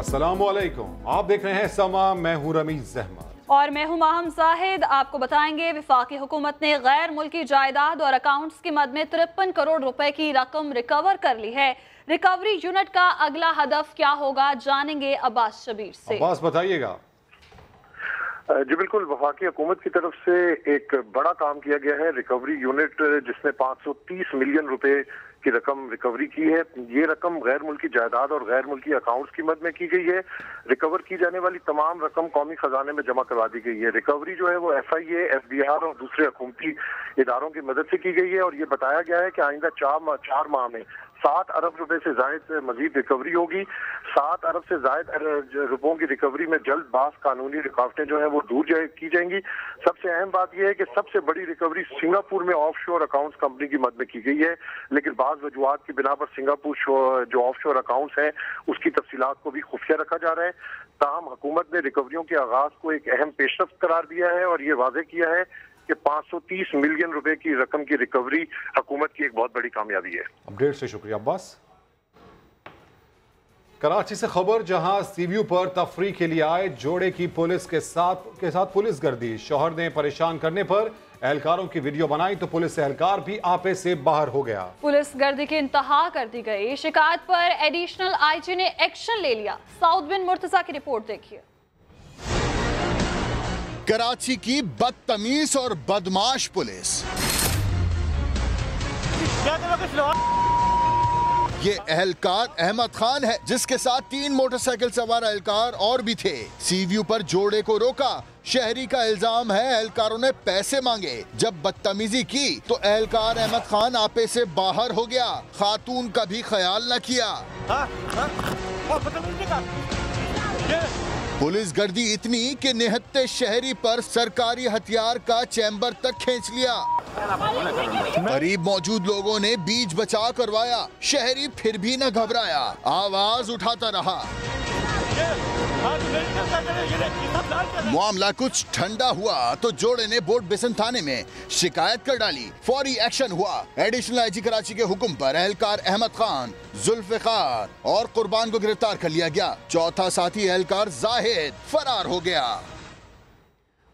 अस्सलामुअलैकुम, आप देख रहे हैं समा, मैं हूं रमीज अहमद और मैं हूं माहम जाहिद। आपको बताएंगे वफाकी हुकूमत ने गैर मुल्की जायदाद और अकाउंट्स की मद में 53 करोड़ रुपए की रकम रिकवर कर ली है। रिकवरी यूनिट का अगला हदफ क्या होगा, जानेंगे अब्बास शबीर से। अब्बास बताइएगा। जी बिल्कुल, वफाकी हुकूमत की तरफ से एक बड़ा काम किया गया है रिकवरी यूनिट, जिसने 530 मिलियन रुपए की रकम रिकवरी की है। ये रकम गैर मुल्की जायदाद और गैर मुल्की अकाउंट्स की मद में की गई है। रिकवर की जाने वाली तमाम रकम कौमी खजाने में जमा करवा दी गई है। रिकवरी जो है वो FIA, FBR और दूसरे हुकूमती इदारों की मदद से की गई है और ये बताया गया है कि आइंदा 4 माह में 7 अरब रुपए से जायद मजीद रिकवरी होगी। 7 अरब से जायद रुपयों की रिकवरी में जल्द बास कानूनी रुकावटें जो है वो दूर की जाएंगी। सबसे अहम बात यह है कि सबसे बड़ी रिकवरी सिंगापुर में ऑफशोर अकाउंट्स कंपनी की मद में की गई है, लेकिन बाज़ वजूहात की बिना पर सिंगापुर जो ऑफशोर अकाउंट्स हैं उसकी तफसीलात को भी खुफिया रखा जा रहा है। ताहम हुकूमत ने रिकवरियों के आगाज को एक अहम पेशरफ्त करार दिया है और ये वाज़ेह किया है कि 530 मिलियन रुपए की रकम की रिकवरी हुकूमत की एक बहुत बड़ी कामयाबी है। अपडेट से शुक्रिया अब्बास। कराची से खबर, जहां सीव्यू पर तफरी के लिए आए जोड़े की पुलिस के साथ पुलिस गर्दी। शौहर ने परेशान करने पर एहलकारों की वीडियो बनाई तो पुलिस एहलकार भी आपे से बाहर हो गया। पुलिस गर्दी की इंतहा कर दी गई। शिकायत पर एडिशनल IG ने एक्शन ले लिया। साउथ बिन मुर्तजा की रिपोर्ट देखिए। कराची की बदतमीज और बदमाश पुलिस। ये एहलकार अहमद खान है, जिसके साथ 3 मोटरसाइकिल सवार एहलकार और भी थे। सीव्यू पर जोड़े को रोका। शहरी का इल्जाम है एहलकारों ने पैसे मांगे। जब बदतमीजी की तो एहलकार अहमद खान आपे से बाहर हो गया। खातून का भी ख्याल न किया। पुलिस गर्दी इतनी कि निहत्ते शहरी पर सरकारी हथियार का चैम्बर तक खींच लिया। करीब मौजूद लोगों ने बीच बचाव करवाया। शहरी फिर भी न घबराया, आवाज उठाता रहा। मामला कुछ ठंडा हुआ तो जोड़े ने बोर्ड बेसन थाने में शिकायत कर डाली। फौरी एक्शन हुआ। एडिशनल IG कराची के हुक्म पर एहलकार अहमद खान, जुल्फिकार और कुर्बान को गिरफ्तार कर लिया गया। चौथा साथी एहलकार जाहिद फरार हो गया।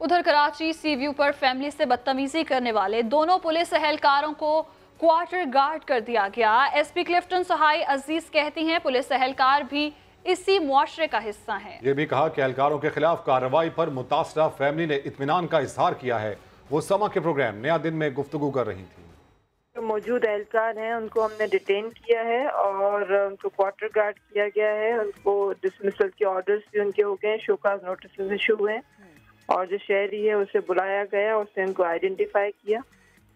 उधर कराची सीव्यू पर फैमिली से बदतमीजी करने वाले दोनों पुलिस एहलकारों को क्वार्टर गार्ड कर दिया गया। SP क्लिफ्टन सुहाई अजीज कहती हैं पुलिस एहलकार भी इसी मुआशरे का हिस्सा है। ये भी कहा कि एहलकारों के खिलाफ कार्रवाई पर मुतासरा फैमिली ने इत्मीनान का इजहार किया है। वो समा के प्रोग्राम नया दिन में गुफ्तगू कर रही थी। जो मौजूद एहलकार हैं उनको हमने डिटेन किया है और उनको क्वार्टर गार्ड किया गया है। उनको डिसमिसल के ऑर्डर्स भी उनके हो गए, शोकाज नोटिस इशू हुए और जो शहरी है उसे बुलाया गया, उससे उनको आइडेंटिफाई किया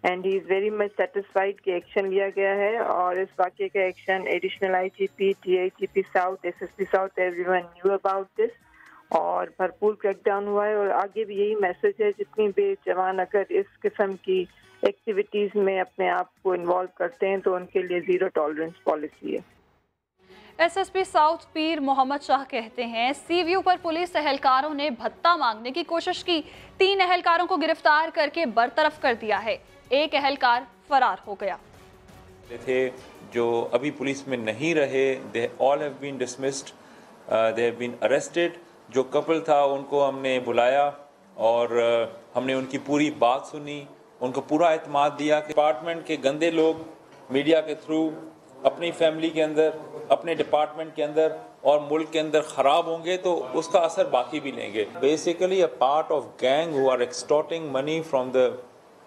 and he is very much satisfied कि एक्शन लिया गया है। और इस वाक़े का action additional IGP, DIGP south, SSP south, everyone knew about this और भरपूर क्रैकडाउन हुआ है। और आगे भी यही मैसेज है, जितनी भी जवान अगर इस किस्म की एक्टिविटीज़ में अपने आप को इन्वॉल्व करते हैं तो उनके लिए ज़ीरो टॉलरेंस पॉलिसी है। SSP साउथ पीर मोहम्मद शाह कहते हैं सीव्यू पर पुलिस एहलकारों ने भत्ता मांगने की कोशिश की। 3 एहलकारों को गिरफ्तार करके बरतरफ कर दिया है। एक एहलकार फरार हो गया। थे जो अभी पुलिस में नहीं रहे, they all have been dismissed, they have been arrested. जो कपल था उनको हमने बुलाया और हमने उनकी पूरी बात सुनी, उनको पूरा एतमाद दिया कि डिपार्टमेंट के गंदे लोग मीडिया के थ्रू अपनी फैमिली के अंदर, अपने डिपार्टमेंट के अंदर और मुल्क के अंदर ख़राब होंगे तो उसका असर बाकी भी लेंगे। Basically a part of gang who are extorting money from the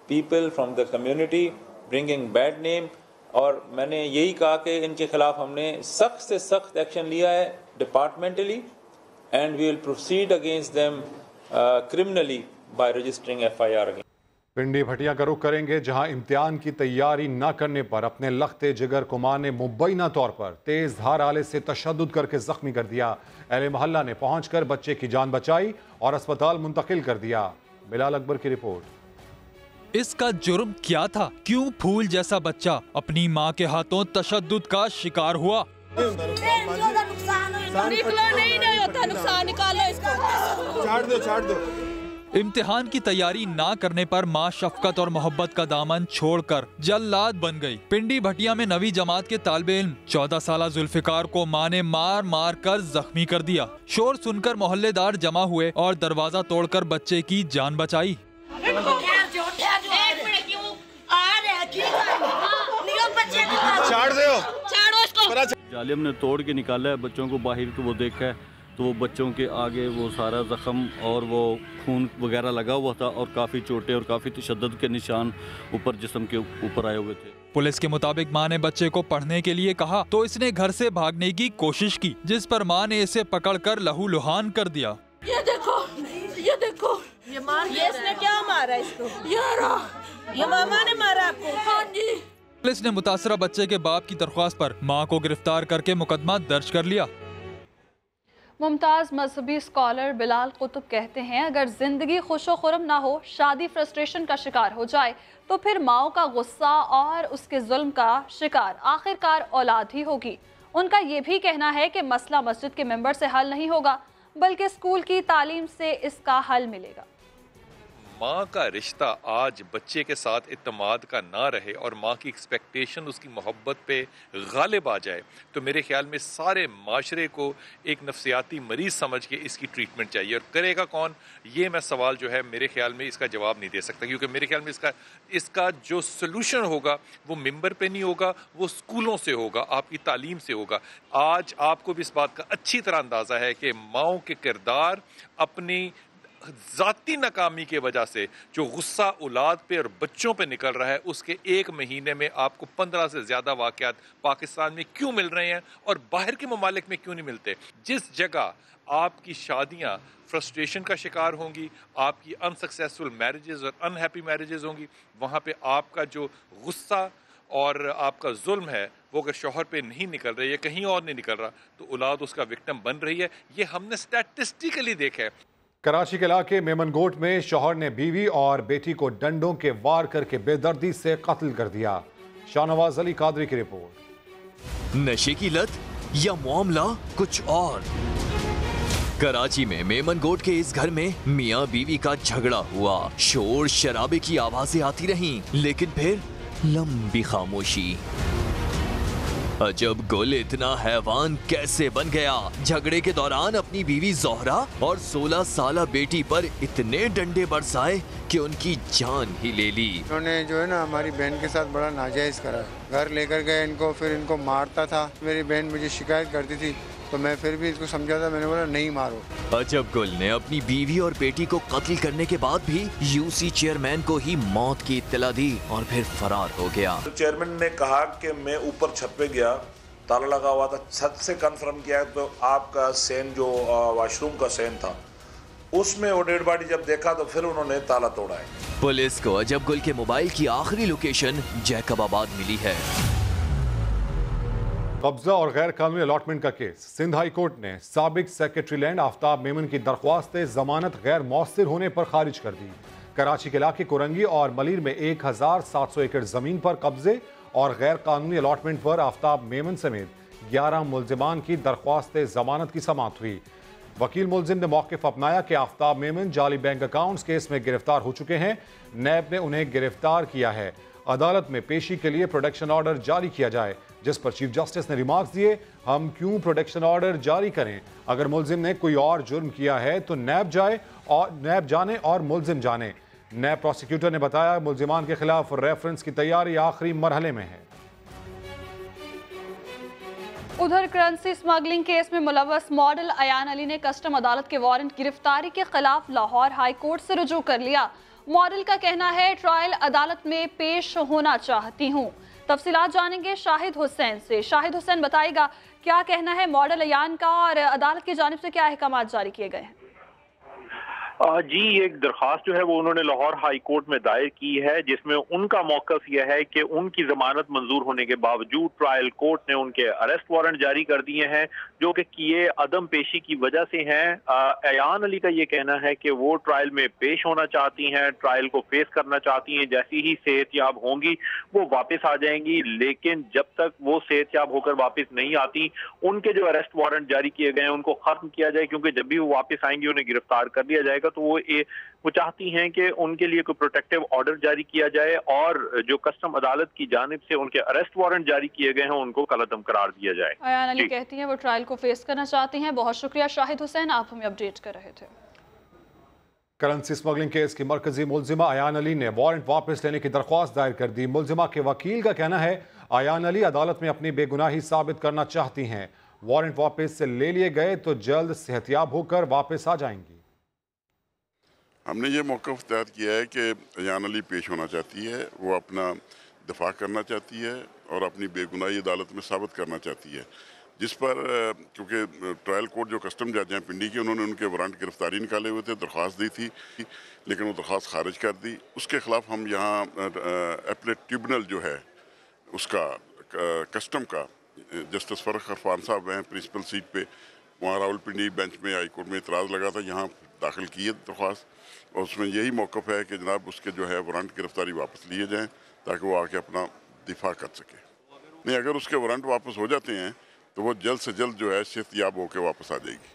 people, from the community, bringing bad name. और मैंने यही कहा कि इनके खिलाफ हमने सख्त से सख्त एक्शन लिया है departmentally and we will proceed against them criminally by registering FIR against. Pindi Bhattian का रुख करेंगे, जहां इम्तिहान की तैयारी न करने पर अपने लख्ते जिगर कुमार ने मुबैना तौर पर तेज धार आले से तशद्दुद करके जख्मी कर दिया। अहले मोहल्ला ने पहुंचकर बच्चे की जान बचाई और अस्पताल मुंतकिल कर दिया। बिलाल अकबर की रिपोर्ट। इसका जुर्म क्या था? क्यों फूल जैसा बच्चा अपनी मां के हाथों तशद्दुद का शिकार हुआ? नुकसान नहीं होता, नुकसान निकालो इसको। छाड़ दो। इम्तिहान की तैयारी ना करने पर माँ शफकत और मोहब्बत का दामन छोड़कर जल्लाद बन गई। पिंडी भटिया में 9वीं जमात के तालिबे इल्म 14 साला जुल्फिकार को माँ ने मार मार कर जख्मी कर दिया। शोर सुनकर मोहल्लेदार जमा हुए और दरवाजा तोड़कर बच्चे की जान बचाई। जालिम ने तोड़ के निकाला है बच्चों को बाहर, तो वो देखा है तो वो बच्चों के आगे वो सारा जख्म और वो खून वगैरह लगा हुआ था और काफ़ी चोटें और काफ़ी तशद्दुद के निशान ऊपर जिस्म के ऊपर आए हुए थे। पुलिस के मुताबिक मां ने बच्चे को पढ़ने के लिए कहा तो इसने घर से भागने की कोशिश की, जिस पर मां ने इसे पकड़कर लहूलुहान कर दिया। ये देखो, ये इसने क्या मारा इसको? ये मामा ने मारा आपको? हाँ जी। पुलिस ने मुतासरा बच्चे के बाप की दरख्वास्त पर मां को गिरफ्तार करके मुकदमा दर्ज कर लिया। मुमताज मजहबी स्कॉलर बिलाल कुतुब कहते हैं, अगर जिंदगी खुशो खुरम ना हो, शादी फ्रस्ट्रेशन का शिकार हो जाए तो फिर माओ का गुस्सा और उसके जुल्म का शिकार आखिरकार औलाद ही होगी। उनका ये भी कहना है कि मसला मस्जिद के मेंबर से हल नहीं होगा, बल्कि स्कूल की तालीम से इसका हल मिलेगा। माँ का रिश्ता आज बच्चे के साथ इत्तेमाद का ना रहे और माँ की एक्सपेक्टेशन उसकी मोहब्बत पे गालिब आ जाए, तो मेरे ख्याल में सारे माशरे को एक नफ्सियाती मरीज समझ के इसकी ट्रीटमेंट चाहिए। और करेगा कौन, ये मैं सवाल जो है मेरे ख्याल में इसका जवाब नहीं दे सकता, क्योंकि मेरे ख्याल में इसका जो सोल्यूशन होगा वो मिंबर पे नहीं होगा, वो स्कूलों से होगा, आपकी तालीम से होगा। आज आपको भी इस बात का अच्छी तरह अंदाज़ा है कि माओं के किरदार अपनी ज़ाती नाकामी के वजह से जो गुस्सा औलाद पे और बच्चों पे निकल रहा है, उसके एक महीने में आपको 15 से ज़्यादा वाक़यात पाकिस्तान में क्यों मिल रहे हैं और बाहर के ममालिक में क्यों नहीं मिलते। जिस जगह आपकी शादियाँ फ्रस्ट्रेशन का शिकार होंगी, आपकी अनसक्सेसफुल मैरिजेज़ और अनहैप्पी मैरिजेज़ होंगी, वहाँ पे आपका जो गुस्सा और आपका जुल्म है वो अगर शौहर पे नहीं निकल रहा है या कहीं और नहीं निकल रहा, तो औलाद उसका विक्टिम बन रही है। ये हमने स्टैटिस्टिकली देखा है। कराची के इलाके मेमनगोट में शौहर ने बीवी और बेटी को डंडों के वार करके बेदर्दी से कत्ल कर दिया। शाहनवाज अली कादरी की रिपोर्ट। नशे की लत या मामला कुछ और। कराची में मेमनगोट के इस घर में मियां बीवी का झगड़ा हुआ। शोर शराबे की आवाजें आती रहीं, लेकिन फिर लंबी खामोशी। अजब गुल इतना हैवान कैसे बन गया। झगड़े के दौरान अपनी बीवी जोहरा और 16 साला बेटी पर इतने डंडे बरसाए कि उनकी जान ही ले ली। उन्होंने जो है ना हमारी बहन के साथ बड़ा नाजायज करा। घर लेकर गए इनको, फिर इनको मारता था। मेरी बहन मुझे शिकायत करती थी तो मैं फिर भी इसको समझाता, मैंने बोला नहीं मारो। अजब गुल ने अपनी बीवी और बेटी को कत्ल करने के बाद भी यूसी चेयरमैन को ही मौत की इत्तला दी और फिर फरार हो गया। तो चेयरमैन ने कहा कि मैं ऊपर छत पे गया, ताला लगा हुआ था, छत से कंफर्म किया तो आपका सेन जो वॉशरूम का सेन था उसमें वो डेड बॉडी जब देखा तो फिर उन्होंने ताला तोड़ा है। पुलिस को अजब गुल के मोबाइल की आखिरी लोकेशन जैकबाबाद मिली है। कब्जा और गैर कानूनी अलॉटमेंट का केस। सिंध हाई कोर्ट ने साबिक सेक्रेटरी लैंड आफ्ताब मेमन की दरख्वास्त जमानत गैर मौसर होने पर खारिज कर दी। कराची के इलाके कुरंगी और मलीर में 1700 एकड़ जमीन पर कब्जे और गैर कानूनी अलॉटमेंट पर आफ्ताब मेमन समेत 11 मुल्जिमान की दरख्वास्त जमानत की समाअत हुई। वकील मुल्जिम ने मौक़िफ़ अपनाया कि आफ्ताब मेमन जाली बैंक अकाउंट्स केस में गिरफ्तार हो चुके हैं। नैब ने उन्हें गिरफ्तार किया है। अदालत में पेशी के लिए प्रोटेक्शन ऑर्डर जारी किया जाए, जिस पर चीफ जस्टिस ने रिमार्क्स दिए, हम क्यों प्रोटेक्शन ऑर्डर जारी करें? अगर मुल्जिम ने कोई और जुर्म किया है तो नैब जाने और मुल्जिम जाने। नैब प्रोसिक्यूटर ने बताया मुल्जिमान के खिलाफ रेफरेंस की तैयारी आखिरी मरहले में है। उधर करेंसी स्मगलिंग केस में मुलव्वस मॉडल अयान अली ने कस्टम अदालत के वारंट गिरफ्तारी के खिलाफ लाहौर हाई कोर्ट से रुजू कर लिया। मॉडल का कहना है ट्रायल अदालत में पेश होना चाहती हूँ। तफसीलात जानेंगे शाहिद हुसैन से। शाहिद हुसैन बताएगा क्या कहना है मॉडल अयान का और अदालत की जानिब से क्या अहकाम जारी किए गए हैं। जी, एक दरख्वास्त जो है वो उन्होंने लाहौर हाई कोर्ट में दायर की है, जिसमें उनका मौक़िफ़ यह है कि उनकी जमानत मंजूर होने के बावजूद ट्रायल कोर्ट ने उनके अरेस्ट वारंट जारी कर दिए हैं, जो कि किए अदम पेशी की वजह से हैं। अयान अली का ये कहना है कि वो ट्रायल में पेश होना चाहती हैं, ट्रायल को फेस करना चाहती हैं। जैसी ही सेहतयाब होंगी वो वापस आ जाएंगी, लेकिन जब तक वो सेहतयाब होकर वापस नहीं आती, उनके जो अरेस्ट वारंट जारी किए गए हैं उनको खत्म किया जाए, क्योंकि जब भी वो वापस आएंगी उन्हें गिरफ्तार कर लिया जाएगा। तो वो चाहती हैं कि उनके लिए कोई प्रोटेक्टिव ऑर्डर जारी किया जाए और जो कस्टम अदालत की जानिब से उनके अरेस्ट वारंट जारी किए गए हैं उनको कलअदम करार दिया जाए। अयान अली कहती हैं वो ट्रायल को फेस करना चाहती हैं। बहुत शुक्रिया शाहिद हुसैन, आप हमें अपडेट कर रहे थे। करेंसी स्मगलिंग केस की मरकजी मुलजिमा अयान अली ने वारंट वापस लेने की दरख्वास्त दायर कर दी। मुलजिमा के वकील का कहना है अयान अली अदालत में अपनी बेगुनाही साबित करना चाहती हैं। वारंट वापस से ले लिए गए तो जल्द सेहतियाब होकर वापस आ जाएंगी। हमने ये मौक़िफ़ इख्तियार किया है कि अयान अली पेश होना चाहती है, वो अपना दिफा करना चाहती है और अपनी बेगुनाही अदालत में साबित करना चाहती है, जिस पर क्योंकि ट्रायल कोर्ट जो कस्टम जज हैं पिंडी के, उन्होंने उनके वारंट गिरफ्तारी निकाले हुए थे, दरख्वास्त दी थी, लेकिन वो दरख्वास्त खारिज कर दी। उसके ख़िलाफ़ हम यहाँ एपलेट ट्रिब्यूनल जो है उसका कस्टम का जस्टिस फ़रख अरफान साहब हैं प्रिंसिपल सीट पे, वहाँ रावलपिंडी बेंच में हाई कोर्ट में इतराज़ लगा था, यहाँ दाखिल की है दरख्वास्त और उसमें यही मौक़िफ़ है कि जनाब उसके जो है वारंट गिरफ्तारी वापस लिए जाएँ ताकि वो आके अपना दिफा कर सके। नहीं, अगर उसके वारंट वापस हो जाते हैं तो वो जल्द से जल्द जो है सेहतियाब होकर वापस आ जाएगी।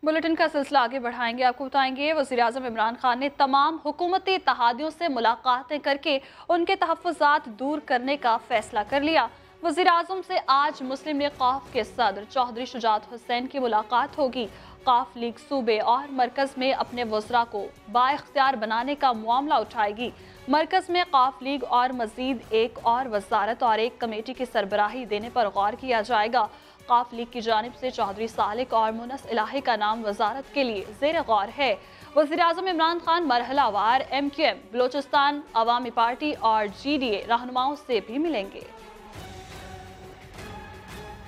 बुलेटिन का सिलसिला आगे बढ़ाएंगे। आपको बताएंगे वज़ीर-ए-आज़म इमरान खान ने तमाम हुकूमती इत्तेहादियों से मुलाकातें करके उनके तहफ़्फ़ुज़ात दूर करने का फैसला कर लिया। वज़ीर-ए-आज़म से आज मुस्लिम लीग क़ाफ के सदर चौधरी शुजात हुसैन की मुलाकात होगी। क़ाफ लीग सूबे और मरकज़ में अपने वज़रा को बाइख्तियार बनाने का मामला उठाएगी। मरकज़ में क़ाफ लीग और मज़ीद एक और वज़ारत और एक कमेटी की सरबराही देने पर गौर किया जाएगा। क़ाफ लीग की जानिब से चौधरी सालिक और मुनस इलाही का नाम वज़ारत के लिए ज़ेर गौर है। वज़ीर-ए-आज़म इमरान खान मरहलावार MQM, बलोचिस्तान अवामी पार्टी और GDA रहनुमाओं से भी मिलेंगे।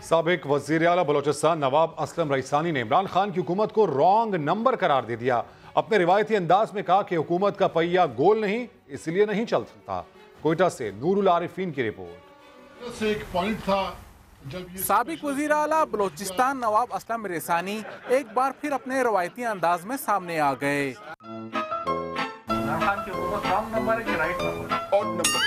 साबिक वज़ीर आला बलोचिस्तान नवाब असलम रईसानी ने इमरान खान की हुकूमत को रॉन्ग नंबर करार दे दिया। अपने रिवायती अंदाज में कहा कि हुकूमत का पहिया गोल नहीं, इसलिए नहीं चल सकता। कोयटा से नूरुल आरिफीन की रिपोर्ट। एक पॉइंट था साबिक वज़ीर आला बलोचिस्तान नवाब असलम रईसानी एक बार फिर अपने रवायती अंदाज में सामने आ गए। इमरान खान की हुकूमत रॉन्ग नंबर है कि राइट नंबर? Odd number.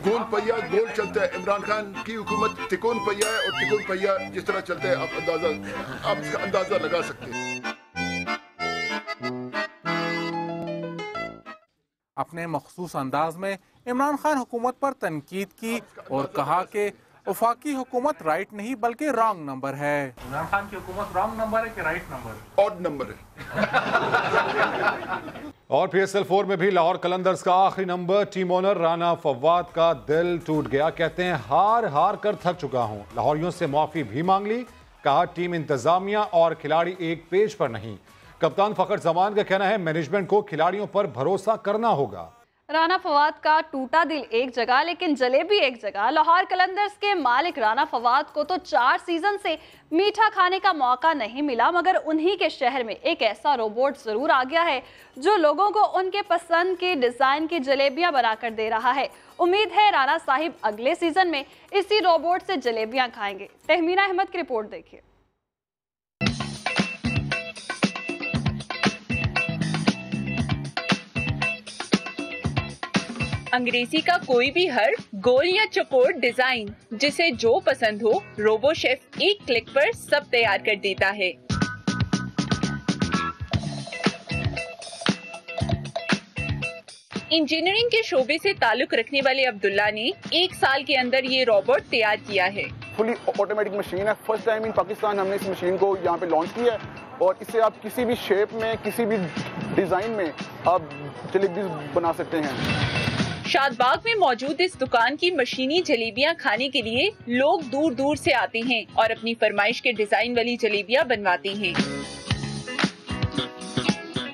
गोल पहिया गोल चलता है। इमरान खान की हुकूमत तिकोन पहिया है और तिकोन पहिया जिस तरह चलता है आप इसका अंदाजा लगा सकते हैं। अपने मखसूस अंदाज में इमरान खान हुकूमत पर तनकीद की और कहा कि वफाकी हुकूमत राइट नहीं बल्कि रॉन्ग नंबर है। इमरान खान की हुकूमत रॉन्ग नंबर है कि राइट नंबर? ऑड नंबर है। और PSL4 में भी लाहौर कलंदर्स का आखिरी number team owner Rana Fawad का दिल टूट गया। कहते हैं हार कर थक चुका हूं। लाहौरियों से माफी भी मांग ली। कहा टीम इंतजामिया और खिलाड़ी एक पेज पर नहीं। कप्तान फखर जमान का कहना है मैनेजमेंट को खिलाड़ियों पर भरोसा करना होगा। राना फवाद का टूटा दिल एक जगह लेकिन जलेबी एक जगह। लाहौर कलंदर्स के मालिक राना फवाद को तो 4 सीजन से मीठा खाने का मौका नहीं मिला, मगर उन्हीं के शहर में एक ऐसा रोबोट जरूर आ गया है जो लोगों को उनके पसंद के डिजाइन की जलेबियां बनाकर दे रहा है। उम्मीद है राना साहिब अगले सीजन में इसी रोबोट से जलेबियां खाएंगे। तहमीना अहमद की रिपोर्ट देखिए। अंग्रेजी का कोई भी हर्फ, गोल या चौकोर डिजाइन, जिसे जो पसंद हो, रोबो शेफ एक क्लिक पर सब तैयार कर देता है। इंजीनियरिंग के शोबे से ताल्लुक रखने वाले अब्दुल्ला ने 1 साल के अंदर ये रोबोट तैयार किया है। फुली ऑटोमेटिक मशीन है। फर्स्ट टाइम इन पाकिस्तान हमने इस मशीन को यहाँ पे लॉन्च किया है और इससे आप किसी भी शेप में, किसी भी डिजाइन में आप जलेबी बना सकते हैं। शादबाग में मौजूद इस दुकान की मशीनी जलेबियां खाने के लिए लोग दूर दूर से आते हैं और अपनी फरमाइश के डिजाइन वाली जलेबियां बनवाते हैं।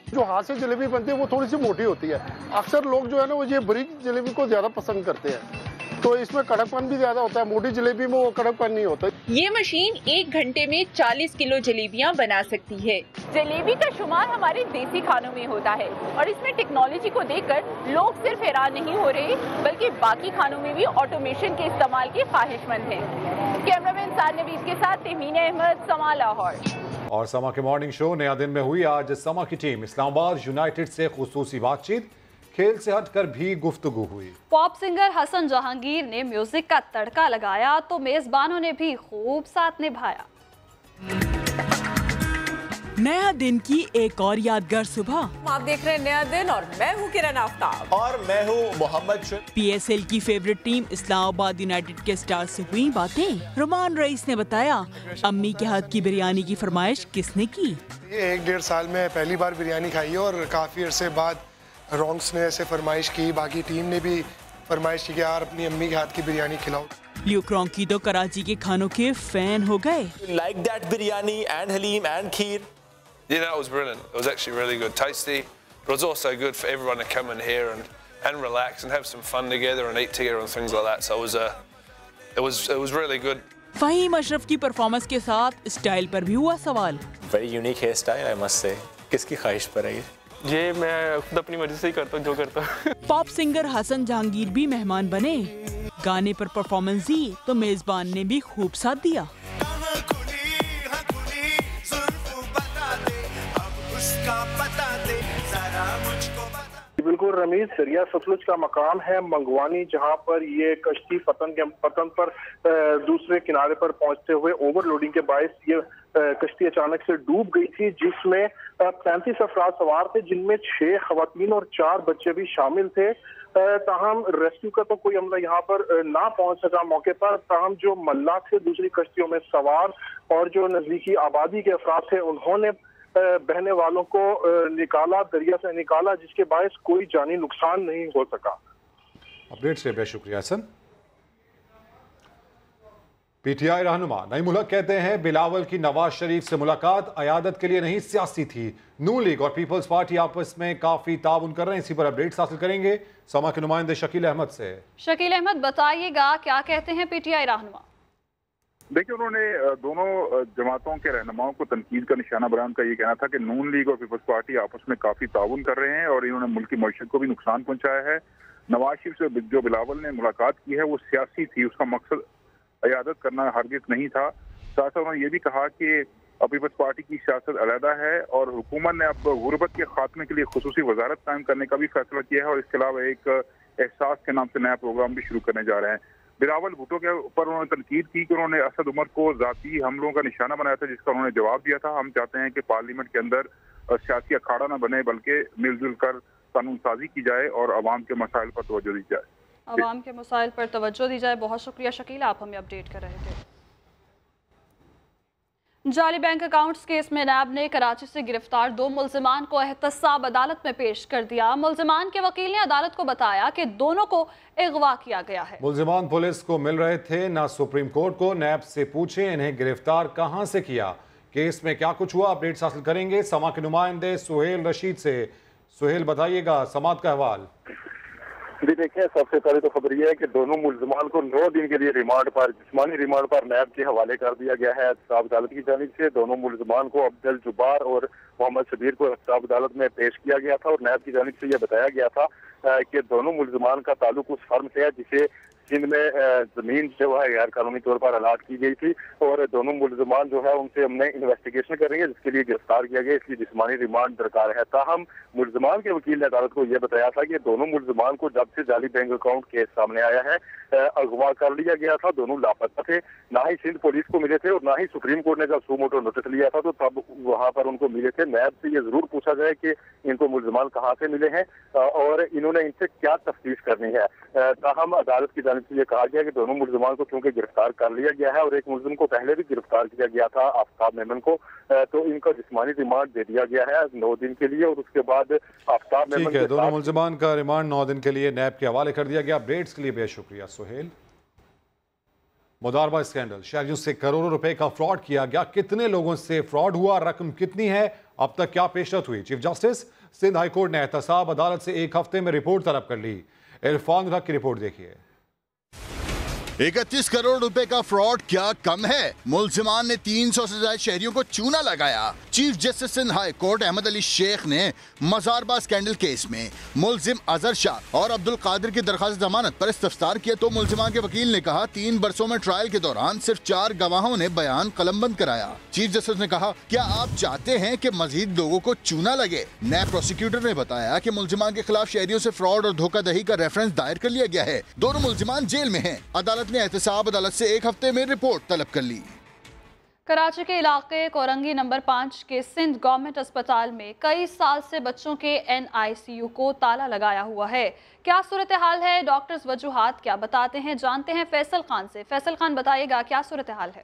जो हाथ से जलेबी बनती है वो थोड़ी सी मोटी होती है। अक्सर लोग जो है ना वो ये बारीक जलेबी को ज्यादा पसंद करते हैं, तो इसमें कड़कपन भी ज्यादा होता है। मोटी जलेबी में वो कड़कपन नहीं होता। ये मशीन 1 घंटे में 40 किलो जलेबियां बना सकती है। जलेबी का शुमार हमारे देसी खानों में होता है और इसमें टेक्नोलॉजी को देखकर लोग सिर्फ हैरान नहीं हो रहे बल्कि बाकी खानों में भी ऑटोमेशन के इस्तेमाल की ख्वाहिशमंद हैं। कैमरामैन साद नवीद के साथ तहमीना अहमद, समा लाहौर। और समा के मॉर्निंग शो नया दिन में हुई आज समा की टीम इस्लामाबाद यूनाइटेड से खुसूसी बातचीत। खेल से हटकर भी गुफ्तगू हुई। पॉप सिंगर हसन जहांगीर ने म्यूजिक का तड़का लगाया तो मेजबानों ने भी खूब साथ निभाया। नया दिन की एक और यादगार सुबह। आप देख रहे हैं नया दिन और मैं हूँ किरण आफ्ताब और मैं हूँ मोहम्मद। PSL की फेवरेट टीम इस्लामाबाद यूनाइटेड के स्टार से हुई बातें। रुमान रईस ने बताया अम्मी के हाथ की बिरयानी की फरमाइश किसने की। ये 1-1.5 साल में पहली बार बिरयानी खाई है और काफी अरसे बाद रॉन्ग्स ने ऐसे फरमाइश की, बाकी टीम ने भी फरमाइश की कि यार अपनी अम्मी के हाथ की बिरयानी खिलाओ। ल्यूक रॉन्की तो कराची के खानों के फैन हो गए। Like that biryani and halim and kheer. Yeah, that was brilliant. It was actually really good, tasty. But it was also good for everyone to come in here and relax and have some fun together and eat together and things like that. So it was really good. Faheem Ashraf की performance के साथ style पर भी हुआ सवाल। Very unique hairstyle, I must say. किसकी ख्वाहिश पर है ये मैं खुद अपनी मर्जी से ही करता हूँ जो करता हूँ। पॉप सिंगर हसन जहांगीर भी मेहमान बने। गाने पर परफॉर्मेंस दी तो मेजबान ने भी खूब साथ दिया। बिल्कुल रमीज, दरिया सतलुज का मकाम है मंगवानी, जहां पर ये कश्ती पतन पर दूसरे किनारे पर पहुंचते हुए ओवरलोडिंग के बायस ये कश्ती अचानक से डूब गई थी, जिसमें 35 अफराद सवार थे, जिनमें 6 खवातीन और 4 बच्चे भी शामिल थे। ताहम रेस्क्यू का तो कोई अमला यहाँ पर ना पहुंच सका मौके पर। ताहम जो मल्ला थे दूसरी कश्तियों में सवार और जो नजदीकी आबादी के अफराद थे, उन्होंने बहने वालों को निकाला, दरिया से निकाला, जिसके बायस कोई जानी नुकसान नहीं हो सका। अपडेट से बेहद शुक्रिया हसन। PTI रहनुमा नईम उल हक कहते हैं बिलावल की नवाज शरीफ से मुलाकात अयादत के लिए नहीं सियासी थी। नून लीग और पीपल्स पार्टी आपस में काफी ताउन कर रहे हैं। इसी पर अपडेट्स हासिल करेंगे समा के नुमाइंदे शकील अहमद से। शकील अहमद, बताइएगा क्या कहते हैं PTI रहनुमा। देखिए, उन्होंने दोनों जमातों के रहनुमाओं को तनकीद का निशाना बनाने का ये कहना था कि नून लीग और पीपल्स पार्टी आपस में काफी ताउन कर रहे हैं और इन्होंने मुल्क की मईशत को भी नुकसान पहुंचाया है। नवाज शरीफ से जो बिलावल ने मुलाकात की है वो सियासी थी, उसका मकसद अयादत करना हरगिज़ नहीं था। साथ साथ उन्होंने ये भी कहा कि पीपल्स पार्टी की सियासत अलहदा है और हुकूमत ने अब गुर्बत के खात्मे के लिए खुसूसी वजारत कायम करने का भी फैसला किया है और इसके अलावा एक एहसास के नाम से नया प्रोग्राम भी शुरू करने जा रहे हैं। बिलावल भुट्टो के ऊपर उन्होंने तनकीद की कि उन्होंने असद उमर को जाती हमलों का निशाना बनाया था, जिसका उन्होंने जवाब दिया था। हम चाहते हैं कि पार्लियामेंट के अंदर सियासी अखाड़ा न बने, बल्कि मिलजुल कर कानून साजी की जाए और आवाम के मसाइल पर तवज्जो दी जाए। आवाम के मसाइल पर तवज्जो दी जाए। बहुत शुक्रिया शकील, आप हमें अपडेट कर रहे थे। जाली बैंक अकाउंट्स केस में नैब ने कराची से गिरफ्तार 2 मुल्जिमान को एहतसाब अदालत में पेश कर दिया। मुल्जिमान के वकील ने अदालत को बताया कि दोनों को अगवा किया गया है। मुल्जिमान पुलिस को मिल रहे थे ना सुप्रीम कोर्ट को। नैब से पूछे इन्हें गिरफ्तार कहां से किया, केस में क्या कुछ हुआ, अपडेट्स हासिल करेंगे समा के नुमाइंदे सुहेल रशीद से। सुहेल, बताइएगा समात का अहवाल। जी देखिए, सबसे पहले तो खबर यह है कि दोनों मुल्जिमान को 9 दिन के लिए रिमांड पर, जिस्मानी रिमांड पर नैब के हवाले कर दिया गया है एहतसाब अदालत की जानिब से। दोनों मुल्जिमान को अब्दुल जुबार और मोहम्मद शबीर को एहतसाब अदालत में पेश किया गया था और नैब की जानिब से यह बताया गया था कि दोनों मुल्जिमान का ताल्लुक उस फर्म से है जिसे सिंध में जमीन जो है गैर कानूनी तौर पर अलाट की गई थी और दोनों मुल्जिमान जो है उनसे हमने इन्वेस्टिगेशन करेंगे, जिसके लिए गिरफ्तार किया गया, इसलिए जिस्मानी रिमांड दरकार है। ताहम मुल्जिमान के वकील ने अदालत को यह बताया था कि दोनों मुल्जिमान को जब से जाली बैंक अकाउंट केस सामने आया है अगवा कर लिया गया था। दोनों लापता थे, ना ही सिंध पुलिस को मिले थे और ना ही सुप्रीम कोर्ट ने जब सू मोटो नोटिस लिया था तो तब वहाँ पर उनको मिले थे। नैब से ये जरूर पूछा जाए कि इनको मुल्जिमान कहाँ से मिले हैं और इन्होंने इनसे क्या तफ्तीश करनी है। ताहम अदालत की जानिब से ये कहा गया कि दोनों मुल्जिमान को चूंकि गिरफ्तार कर लिया गया है और एक मुल्जिम को पहले भी गिरफ्तार किया गया था आफ्ताब मेमन को, तो इनका जिस्मानी रिमांड दे दिया गया है 9 दिन के लिए और उसके बाद आफ्ताब मेमन ठीक है, दोनों मुल्जिमान का रिमांड 9 दिन के लिए नैब के हवाले कर दिया गया। अपडेट्स के लिए बेहद शुक्रिया सुहेल। मुदारबा स्कैंडल, शहरियों से करोड़ों रुपए का फ्रॉड किया गया। कितने लोगों से फ्रॉड हुआ, रकम कितनी है, अब तक क्या पेशरफ हुई? Chief justice Sindh high court ने एहतसाब अदालत से 1 हफ्ते में रिपोर्ट तलब कर ली। इरफान हक की रिपोर्ट देखिए। 31 करोड़ रुपए का फ्रॉड क्या कम है? मुल्जिमान ने 300 से ज्यादा शहरियों को चूना लगाया। Chief justice Sindh high court Ahmed Ali Sheikh ने मजारबा स्कैंडल केस में मुल्जिम अजहर शाह और अब्दुल कादिर की दरखास्त जमानत पर इस्तफसार किया तो मुल्जिमान के वकील ने कहा 3 बरसों में ट्रायल के दौरान सिर्फ 4 गवाहों ने बयान कलमबंद कराया। चीफ जस्टिस ने कहा, क्या आप चाहते हैं कि मजीद लोगों को चूना लगे? नैब प्रोसिक्यूटर ने बताया कि मुल्जिमान के खिलाफ शहरियों से फ्रॉड और धोखाधड़ी का रेफरेंस दायर कर लिया गया है। दोनों मुल्जिमान जेल में हैं। अदालत ने एहतसाब अदालत से 1 हफ्ते में रिपोर्ट तलब कर ली। कराची के इलाके कोरंगी नंबर 5 के सिंध गवर्नमेंट अस्पताल में कई साल से बच्चों के NICU को ताला लगाया हुआ है। क्या सूरत हाल है, डॉक्टर्स वजूहात क्या बताते हैं, जानते हैं फैसल खान से। फैसल खान बताइएगा क्या सूरत हाल है।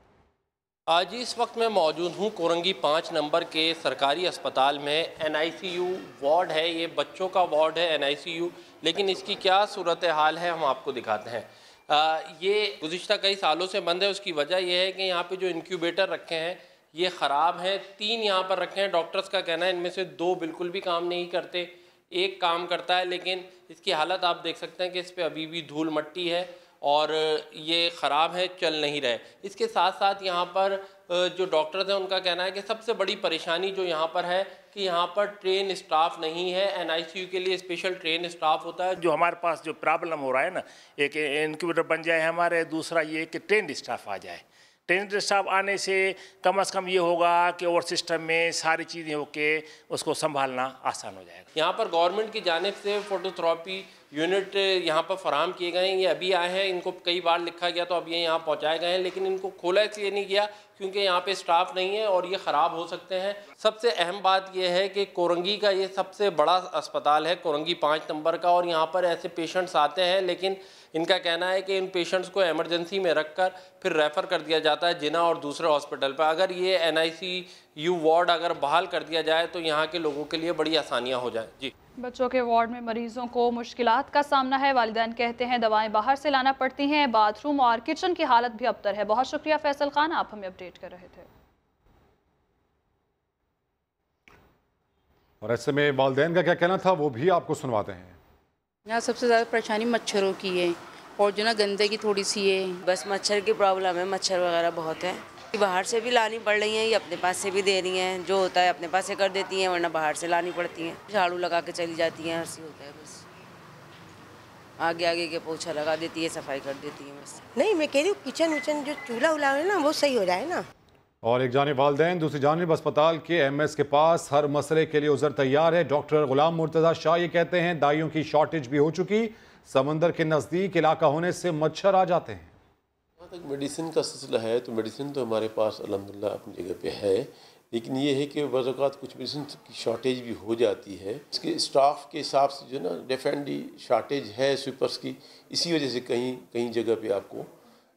आज इस वक्त मैं मौजूद हूँ कोरंगी 5 नंबर के सरकारी अस्पताल में। NICU वार्ड है, ये बच्चों का वार्ड है NICU, लेकिन इसकी क्या सूरत हाल है हम आपको दिखाते हैं। ये गुज़िश्ता कई सालों से बंद है। उसकी वजह यह है कि यहाँ पे जो इंक्यूबेटर रखे हैं ये ख़राब हैं। 3 यहाँ पर रखे हैं, डॉक्टर्स का कहना है इनमें से 2 बिल्कुल भी काम नहीं करते, 1 काम करता है, लेकिन इसकी हालत आप देख सकते हैं कि इस पर अभी भी धूल मट्टी है और ये ख़राब है, चल नहीं रहे। इसके साथ साथ यहाँ पर जो डॉक्टर्स हैं उनका कहना है कि सबसे बड़ी परेशानी जो यहाँ पर है कि यहाँ पर ट्रेन स्टाफ नहीं है। NICU के लिए स्पेशल ट्रेन स्टाफ होता है। जो हमारे पास जो प्रॉब्लम हो रहा है ना, एक इंक्यूबेटर बन जाए हमारे, दूसरा ये कि ट्रेन स्टाफ आ जाए। ट्रेन स्टाफ आने से कम से कम ये होगा कि और सिस्टम में सारी चीज़ें होके उसको संभालना आसान हो जाएगा। यहाँ पर गवर्नमेंट की जानिब से फोटोथेरेपी यूनिट यहाँ पर फराहम किए गए हैं। ये अभी आए हैं, इनको कई बार लिखा गया तो अब ये यहाँ पहुँचाए गए हैं, लेकिन इनको खोला इसलिए नहीं किया क्योंकि यहाँ पे स्टाफ नहीं है और ये ख़राब हो सकते हैं। सबसे अहम बात ये है कि कोरंगी का ये सबसे बड़ा अस्पताल है, कोरंगी 5 नंबर का, और यहाँ पर ऐसे पेशेंट्स आते हैं, लेकिन इनका कहना है कि इन पेशेंट्स को एमरजेंसी में रखकर फिर रेफ़र कर दिया जाता है जिना और दूसरे हॉस्पिटल पर। अगर ये NICU वार्ड अगर बहाल कर दिया जाए तो यहाँ के लोगों के लिए बड़ी आसानियाँ हो जाएँ। जी, बच्चों के वार्ड में मरीजों को मुश्किलात का सामना है। वालिदैन कहते हैं दवाएं बाहर से लाना पड़ती हैं, बाथरूम और किचन की हालत भी अबतर है। बहुत शुक्रिया फैसल खान, आप हमें अपडेट कर रहे थे। और ऐसे में वालिदैन का क्या कहना था वो भी आपको सुनवाते हैं। यहाँ सबसे ज़्यादा परेशानी मच्छरों की है और जो ना गंदगी थोड़ी सी है। बस मच्छर की प्रॉब्लम है, मच्छर वगैरह बहुत है। बाहर से भी लानी पड़ रही हैं, ये अपने पास से भी दे रही हैं। जो होता है अपने पास से कर देती हैं, वरना बाहर से लानी पड़ती हैं। झाड़ू लगा के चली जाती हैं, ऐसी होता है। बस आगे आगे के पोछा लगा देती है, सफाई कर देती है बस। नहीं, मैं कह रही हूँ किचन विचन जो चूल्हा उला है ना वो सही हो जाए ना। और एक जानिब वालिदैन, दूसरी जानिब अस्पताल के MS के पास हर मसले के लिए उज़र तैयार है। डॉक्टर गुलाम मुर्तज़ा शाह ये कहते हैं दाइयों की शॉर्टेज भी हो चुकी, समंदर के नज़दीक इलाका होने से मच्छर आ जाते हैं। तक मेडिसिन का सिलसिला है तो मेडिसिन तो हमारे पास अल्हम्दुलिल्लाह अपनी जगह पे है, लेकिन ये है कि बज़ औक़ात कुछ मेडिसिन की शॉर्टेज भी हो जाती है। इसके स्टाफ के हिसाब से जो ना डेफिनेटली शॉर्टेज है स्वीपर्स की, इसी वजह से कहीं जगह पे आपको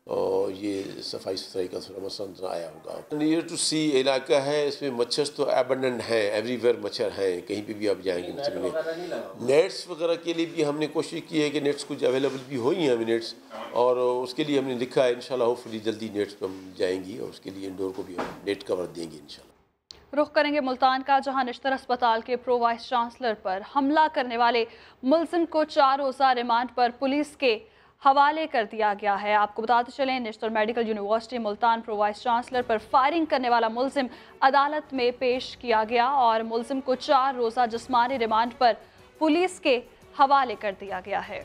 और ये सफाई सुथराई का थोड़ा मसला नजर आया होगा। नियर टू सी इलाका है, इसमें मच्छर तो एबंडेंट है, एवरीवेयर मच्छर हैं, कहीं पे भी आप जाएंगे मच्छर मिलेंगे। नेट्स वगैरह के लिए भी हमने कोशिश की है कि नेट्स कुछ अवेलेबल भी हुई हैं हमें नेट्स, और उसके लिए हमने लिखा है इंशाल्लाह होपफुली जल्दी नेट्स पर हम जाएंगी और उसके लिए इंडोर को भी हम नेट कवर देंगे इंशाल्लाह। रुख करेंगे मुल्तान का, जहां निश्तर अस्पताल के प्रो वाइस चांसलर पर हमला करने वाले मुलजिम को 4 रोज़ा रिमांड पर पुलिस के हवाले कर दिया गया है। आपको बताते चलें, Nishtar medical university Multan pro vice chancellor पर फायरिंग करने वाला मुलजिम अदालत में पेश किया गया और मुलजिम को 4 रोज़ा जिस्मानी रिमांड पर पुलिस के हवाले कर दिया गया है।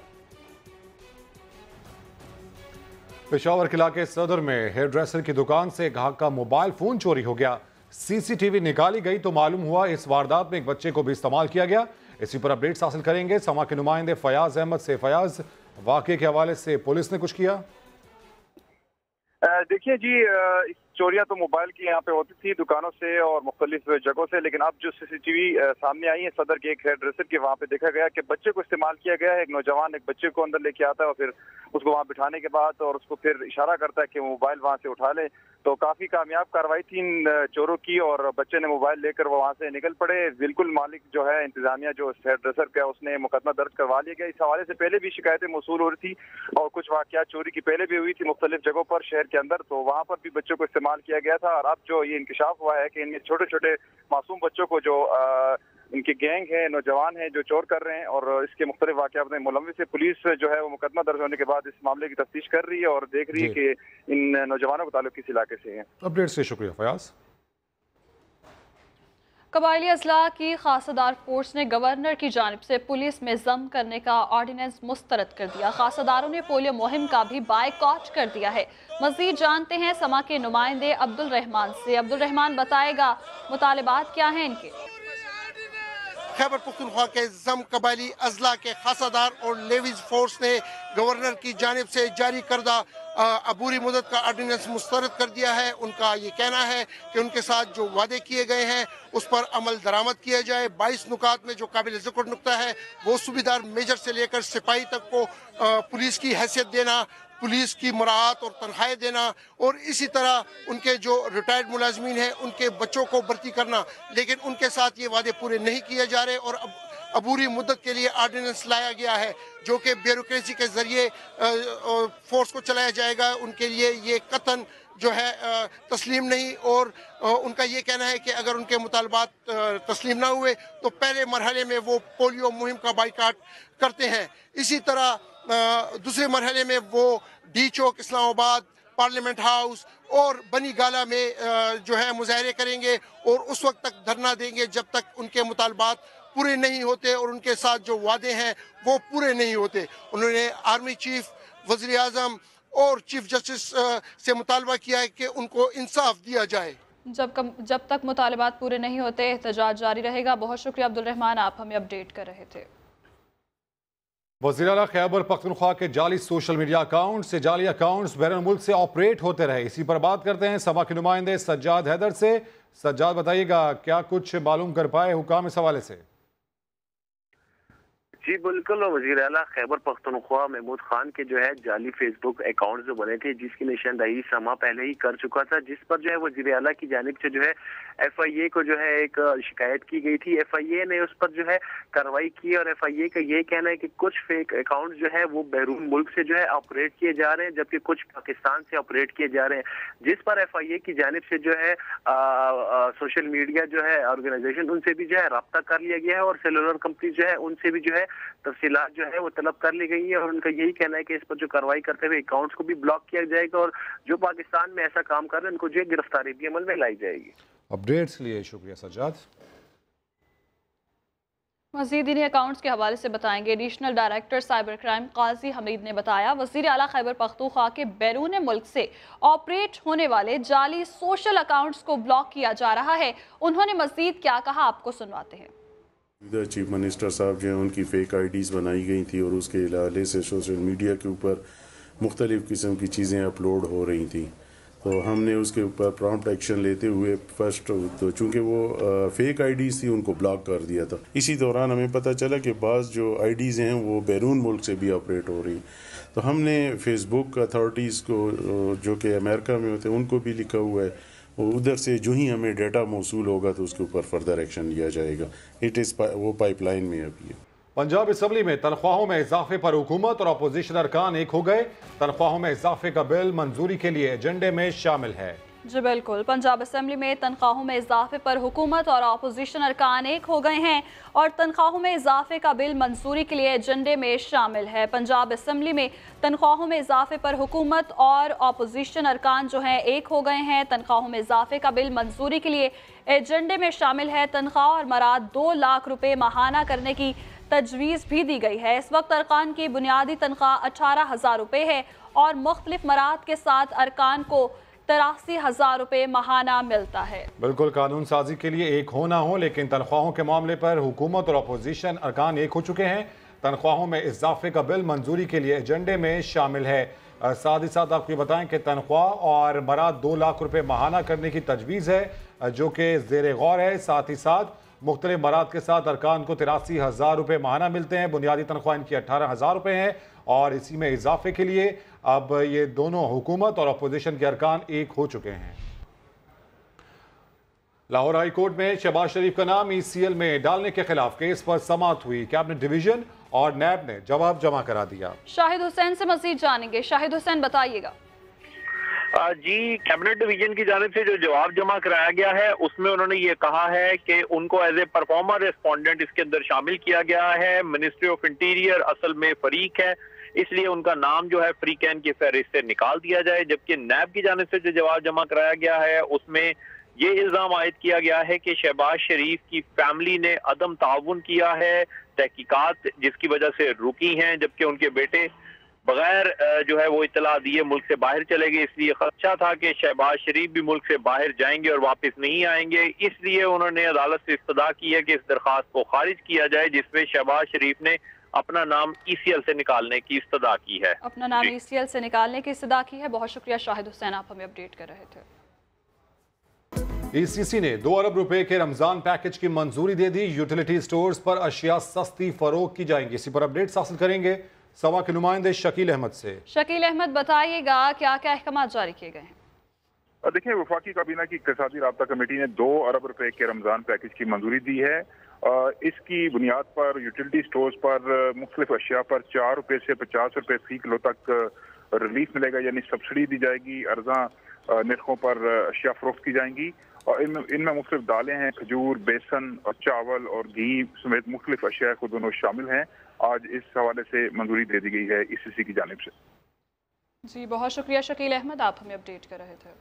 पेशावर के इलाके सदर में हेयर ड्रेसर की दुकान से ग्राहक का मोबाइल फोन चोरी हो गया। CCTV निकाली गई तो मालूम हुआ इस वारदात में एक बच्चे को भी इस्तेमाल किया गया। इसी पर अपडेट्स हासिल करेंगे समा के नुमाइंदे फयाज अहमद से। फयाज, वाकये के हवाले से पुलिस ने कुछ किया? देखिए जी, चोरियां तो मोबाइल की यहाँ पे होती थी दुकानों से और मुख्तलिफ जगहों से, लेकिन अब जो CCTV सामने आई है सदर के एक हेयर ड्रेसर के, वहाँ पे देखा गया कि बच्चे को इस्तेमाल किया गया है। एक नौजवान एक बच्चे को अंदर लेके आता है और फिर उसको वहाँ बिठाने के बाद और उसको फिर इशारा करता है कि मोबाइल वहाँ से उठा ले। तो काफी कामयाब कार्रवाई थी इन चोरों की और बच्चे ने मोबाइल लेकर वो वहाँ से निकल पड़े। बिल्कुल मालिक जो है इंतजामिया जो हेयर ड्रेसर का उसने मुकदमा दर्ज करवा लिया गया। इस हवाले से पहले भी शिकायतें मौसूल हो रही थी और कुछ वाकयात चोरी की पहले भी हुई थी मुख्तलिफ जगहों पर शहर के अंदर, तो वहाँ पर भी बच्चों को इस्तेमाल किया गया था। और अब जो ये इंकशाफ हुआ है कि इनमें छोटे छोटे मासूम बच्चों को जो इनके गैंग है, नौजवान है जो चोर कर रहे हैं और इसके मुख्तलिफ वाक़यात में मुलव्विस है। पुलिस जो है वो मुकदमा दर्ज होने के बाद इस मामले की तफ्तीश कर रही है और देख रही है कि इन नौजवानों का ताल्लुक किस इलाके से है। अपडेट से शुक्रिया फयाज। कबायली अजला की खासदार फोर्स ने गवर्नर की जानिब से पुलिस में जम करने का ऑर्डिनेंस मुस्तरद कर दिया। खासदारों ने पोलियो मुहिम का भी बायकॉट कर दिया है। मजीद जानते हैं समा के नुमाइंदे अब्दुल रहमान से। अब्दुल रहमान, बताएगा मुतालिबात क्या हैं इनके? खैबर पख्तूनख्वा के जम कबायली अजला के खासादार और लेविज फोर्स ने गवर्नर की जानिब से जारी करदा अबूरी मुद्दत का ऑर्डिनेंस मुस्तरद कर दिया है। उनका ये कहना है कि उनके साथ जो वादे किए गए हैं उस पर अमल दरामद किया जाए। 22 नुकात में जो काबिल ज़िक्र नुक्ता है वो सूबेदार मेजर से लेकर सिपाही तक को पुलिस की हैसियत देना, पुलिस की मुराआत और तनख्वाहें देना, और इसी तरह उनके जो रिटायर्ड मुलाजमीन हैं उनके बच्चों को भर्ती करना। लेकिन उनके साथ ये वादे पूरे नहीं किए जा रहे और अबूरी मुद्दत के लिए ऑर्डिनेंस लाया गया है जो कि ब्यूरोक्रेसी के जरिए फोर्स को चलाया जाएगा। उनके लिए ये कतन जो है तस्लीम नहीं, और उनका ये कहना है कि अगर उनके मुतालबात तस्लीम ना हुए तो पहले मरहले में वो पोलियो मुहिम का बाइकाट करते हैं। इसी तरह दूसरे मरहले में वो डी चौक, इस्लामाबाद, पार्लियामेंट हाउस और बनी गाला में जो है मुजाहरे करेंगे और उस वक्त तक धरना देंगे जब तक उनके मुतालबात पूरे नहीं होते और उनके साथ जो वादे हैं वो पूरे नहीं होते। उन्होंने आर्मी चीफ, वज़ीर आज़म और चीफ जस्टिस से मुतालबा किया है कि उनको इंसाफ दिया जाए। जब तक मुतालबात पूरे नहीं होते एहतजाज जारी रहेगा। बहुत शुक्रिया अब्दुल रहमान, आप हमें अपडेट कर रहे थे। वज़ीर आला खैबर पख्तूनख्वा के जाली सोशल मीडिया अकाउंट से जाली अकाउंट्स बैरून मुल्क से ऑपरेट होते रहे। इसी पर बात करते हैं सभा के नुमाइंदे सज्जाद हैदर से। सज्जाद, बताइएगा क्या कुछ मालूम कर पाए हुकाम इस हवाले से? जी बिल्कुल, वज़ीर आला खैबर पख्तूनख्वा महमूद खान के जो है जाली फेसबुक अकाउंट जो बने थे जिसकी निशानदही समा पहले ही कर चुका था, जिस पर जो है वज़ीर आला की जानिब से जो है FIA को जो है एक शिकायत की गई थी। FIA ने उस पर जो है कार्रवाई की और FIA का ये कहना है कि कुछ फेक अकाउंट जो है वो बैरून मुल्क से जो है ऑपरेट किए जा रहे हैं जबकि कुछ पाकिस्तान से ऑपरेट किए जा रहे हैं, जिस पर FIA की जानिब से जो है सोशल मीडिया जो है ऑर्गेनाइजेशन उनसे भी जो है रब्ता कर लिया गया है और सेलुलर कंपनी जो है उनसे भी जो है तफसीलात जो है वो तलब कर ली गई है और उनका यही कहना है कि इस पर जो कार्रवाई करते हुए अकाउंट्स को भी ब्लॉक किया जाएगा और जो पाकिस्तान में ऐसा काम कर रहे हैं उनको जो गिरफ्तारी भी अमल में लाई जाएगी। अपडेट्स लिए शुक्रिया सज्जाद। मज़ीद इन्हीं अकाउंट्स के हवाले से बताएंगे एडिशनल डायरेक्टर साइबर क्राइम काजी हमीद ने बताया वज़ीर आला खैबर पख्तूनख्वा के बैरून मुल्क से ऑपरेट होने वाले जाली सोशल अकाउंट्स को ब्लॉक किया जा रहा है। उन्होंने मज़ीद क्या कहा, आपको सुनवाते हैं। चीफ मिनिस्टर साहब जो हैं उनकी फ़ेक IDs बनाई गई थी और उसके हवाले से सोशल मीडिया के ऊपर मुख्तलिफ़ किस्म की चीज़ें अपलोड हो रही थी, तो हमने उसके ऊपर प्रॉम्प्ट एक्शन लेते हुए फर्स्ट तो चूँकि वो फ़ेक IDs थी उनको ब्लॉक कर दिया था। इसी दौरान हमें पता चला कि बाज़ जो IDs हैं वो बैरून मुल्क से भी ऑपरेट हो रही, तो हमने फेसबुक अथॉरिटीज़ को जो कि अमेरिका में होते हैं उनको भी लिखा हुआ है, उधर से जो ही हमें डाटा मौसूल होगा तो उसके ऊपर फर्दर एक्शन लिया जाएगा। वो पाइपलाइन में अभी है। पंजाब असम्बली में तनख्वाहों में इजाफे पर हुकूमत और अपोजिशन अरकान एक हो गए। तनख्वाहों में इजाफे का बिल मंजूरी के लिए एजेंडे में शामिल है। जी बिल्कुल, पंजाब असम्बली में तनख्वाहों में इजाफे पर हुकूमत और अपोजिशन अरकान एक हो गए हैं और तनख्वाहों में इजाफे का बिल मंजूरी के लिए एजेंडे में शामिल है। पंजाब असम्बली में तनख्वाहों में इजाफे पर हुकूमत और अपोजिशन अरकान जो हैं एक हो गए हैं। तनख्वाहों में इजाफे का बिल मंजूरी के लिए एजेंडे में शामिल है। तनख्वाह और मराद 2 लाख रुपये माहाना करने की तजवीज़ भी दी गई है। इस वक्त अरकान की बुनियादी तनख्वाह 18,000 रुपये है और मुख्तलिफ मराद के साथ अरकान को 83,000 रुपये माहाना मिलता है। बिल्कुल, कानून साजी के लिए एक हो ना हो लेकिन तनख्वाहों के मामले पर हुकूमत और अपोजिशन अरकान एक हो चुके हैं। तनख्वाहों में इजाफे का बिल मंजूरी के लिए एजेंडे में शामिल है। साथ ही साथ आपको बताएं कि तनख्वाह और मराद 2 लाख रुपये माहाना करने की तजवीज़ है जो कि ज़ेर गौर है। साथ ही साथ मुख्तलिफ मराद के साथ अरकान को 83,000 रुपये माहाना मिलते हैं। बुनियादी तनख्वाह इनकी 18,000 रुपये है और इसी में इजाफे के लिए अब ये दोनों हुकूमत और अपोजिशन के अरकान एक हो चुके हैं। लाहौर हाई कोर्ट में शहबाज शरीफ का नाम ECL में डालने के खिलाफ केस पर समाअत हुई। कैबिनेट डिवीजन और नैब ने जवाब जमा करा दिया। शाहिद हुसैन से मजीद जानेंगे। शाहिद हुसैन, बताइएगा। जी, कैबिनेट डिवीजन की जानिब से जो जवाब जमा कराया गया है उसमें उन्होंने ये कहा है कि उनको एज ए परफॉर्मर रेस्पोंडेंट इसके अंदर शामिल किया गया है। मिनिस्ट्री ऑफ इंटीरियर असल में फरीक है, इसलिए उनका नाम जो है फ्री कैन की फहरिस्त से निकाल दिया जाए। जबकि नैब की जानिब से जो जवाब जमा कराया गया है उसमें ये इल्जाम आयद किया गया है कि शहबाज शरीफ की फैमिली ने अदम ताउन किया है, तहकीकात जिसकी वजह से रुकी हैं, जबकि उनके बेटे बगैर जो है वो इतला दिए मुल्क से बाहर चले गए। इसलिए खदशा था कि शहबाज शरीफ भी मुल्क से बाहर जाएंगे और वापस नहीं आएंगे। इसलिए उन्होंने अदालत से इस्तदा की है कि इस दरख्वास्त को खारिज किया जाए जिसमें शहबाज शरीफ ने अपना नाम ECL से निकालने की इस्तदा की है। अपना नाम ECL से निकालने की इस्तदा की है। बहुत शुक्रिया शाहिद हुसैन, आप हमें अपडेट कर रहे थे। ECC ने 2 अरब रुपए के रमजान पैकेज की मंजूरी दे दी। यूटिलिटी स्टोर्स पर अशिया सस्ती फरोख्त की जाएंगी। इसी पर अपडेट्स हासिल करेंगे समा के नुमाइंदे शकील अहमद से। शकील अहमद, बताइएगा क्या क्या अहकाम जारी किए गए हैं? देखिए, वफाकी काबीना की इक़्तिसादी राब्ता कमेटी ने 2 अरब रुपए के रमजान पैकेज की मंजूरी दी है। इसकी बुनियाद पर यूटिलिटी स्टोर्स पर मुख्तलिफ अशिया पर 4 रुपए से 50 रुपए फी किलो तक रिलीफ मिलेगा, यानी सब्सिडी दी जाएगी। अर्जा नरखों पर अशिया फरोख्त की जाएंगी और इनमें मुख्तलिफ दालें हैं, खजूर, बेसन और चावल और घी समेत मुख्तलिफ अशिया को दोनों शामिल हैं। आज इस हवाले से मंजूरी दे दी गई है ECC की जानिब से। जी बहुत शुक्रिया शकील अहमद, आप हमें अपडेट कर रहे थे।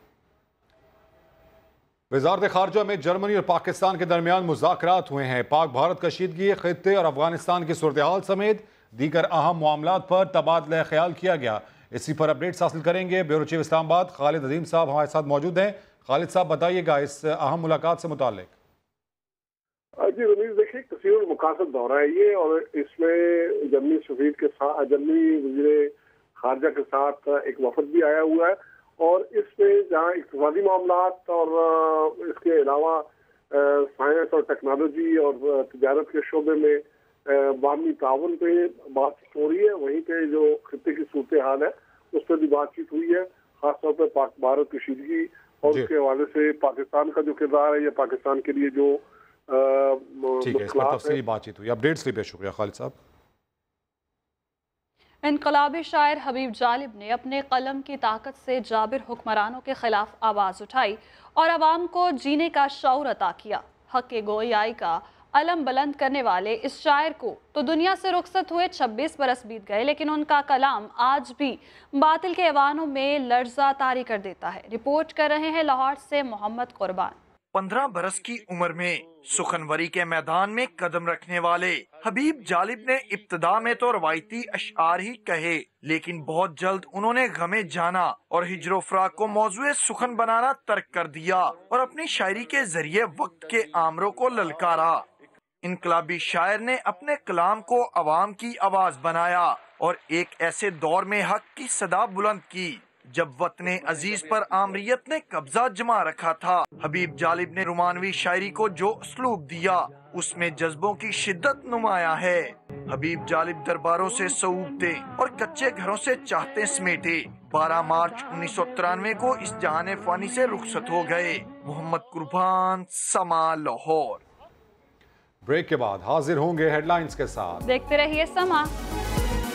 वज़ारत ख़ारजा में जर्मनी और पाकिस्तान के दरमियान मुज़ाकरात हुए हैं। पाक भारत कशीदगी, खित्ते और अफगानिस्तान की सूरत हाल समेत दीगर अहम मामलात पर तबादला ख्याल किया गया। इसी पर अपडेट्स हासिल करेंगे। ब्यूरो चीफ इस्लामाबाद खालिद अजीम साहब हमारे साथ मौजूद हैं। खालिद साहब, बताइएगा इस अहम मुलाकात से मुताल्लिक। जी रमीज, देखिए कसीर मुकासद दौरा है ये, और इसमें जर्मनी सफीर के साथ, जर्मनी वज़ीर खारजा के साथ एक वफद भी आया हुआ है। और इसमें जहाँ इक़्तिसादी मामलात और इसके अलावा साइंस और टेक्नोलॉजी और तिजारत के शोबे में बाहमी ताउन पे बातचीत हो रही है, वहीं पे जो खित्ते की सूरत हाल है उस पर भी बातचीत हुई है, खासतौर पर पाक भारत कशीदगी और उसके हवाले से पाकिस्तान का जो किरदार है या पाकिस्तान के लिए जो ठीक है, इस पर तफसीली बातचीत हुई। अपडेट्स के लिए शुक्रिया खालिद साहब। इनकलाबी शायर हबीब जालिब ने अपने कलम की ताकत से जाबिर हुक्मरानों के खिलाफ आवाज़ उठाई और आवाम को जीने का शऊर अता किया। हक के गोयाई का अलम बुलंद करने वाले इस शायर को तो दुनिया से रुखसत हुए 26 बरस बीत गए, लेकिन उनका कलाम आज भी बातिल के ऐवानों में लर्जा तारी कर देता है। रिपोर्ट कर रहे हैं लाहौर से मोहम्मद कुर्बान। 15 बरस की उम्र में सुखनवरी के मैदान में कदम रखने वाले हबीब जालिब ने इब्तिदा में तो रवायती अशआर ही कहे, लेकिन बहुत जल्द उन्होंने गमे जाना और हिजरो फराक को मौजूए सुखन बनाना तर्क कर दिया और अपनी शायरी के जरिए वक्त के आमरों को ललकारा। इनकलाबी शायर ने अपने कलाम को अवाम की आवाज बनाया और एक ऐसे दौर में हक की सदा बुलंद की जब वतने अजीज पर आमरियत ने कब्जा जमा रखा था। हबीब जालिब ने रोमानवी शायरी को जो उसलूब दिया उसमें जज्बों की शिद्दत नुमाया है। हबीब जालिब दरबारों से सऊबते और कच्चे घरों से चाहते समेटे 12 मार्च 1993 को इस जहाने फानी से रुखसत हो गए। मोहम्मद कुर्बान, समा, लाहौर। ब्रेक के बाद हाजिर होंगे हेडलाइंस के साथ। देखते रहिए समा।